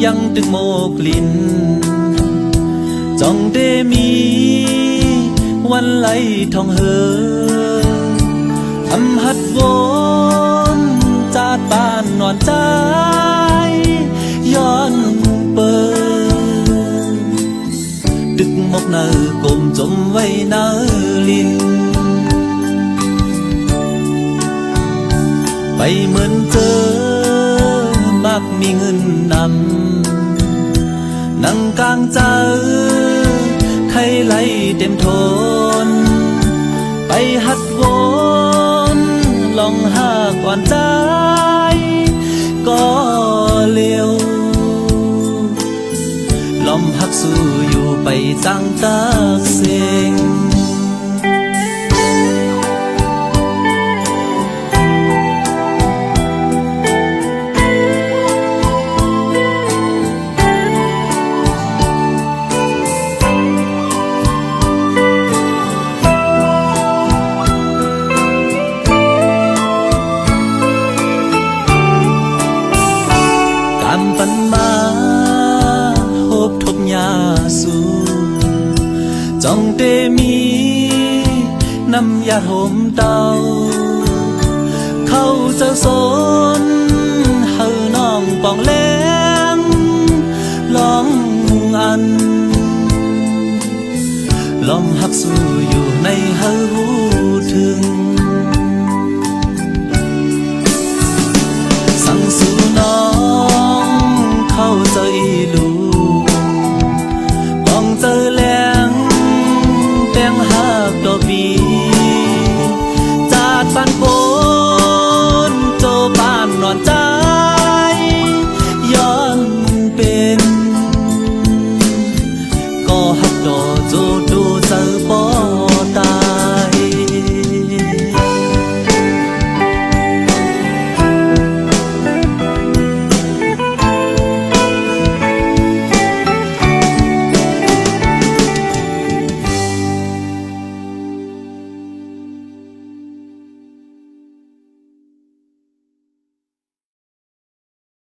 ยังตึกโมกลิ่นจ้องเดมีวันไหลทองเฮออำหัดวนจาดบ้านนอนใจย้อนเปิดตึกมกเนอกลมจมไว้เนอลินไปเหมือนเจอมักมีเงินนำนั่งกลางเจอไข่ไหลเต็มทนไปหัดวนลองหากอ่อนใจก็เลี้ยวลมหักสู้อยู่ไปจังตาเสียงปันมาโหบทบยาสูจ้องเตมีน้ำยาหอมเตาเข้าเจ้าสนเฮาน้องปองแรงลองอันลมหักสู้อยู่ในเฮาหูถึง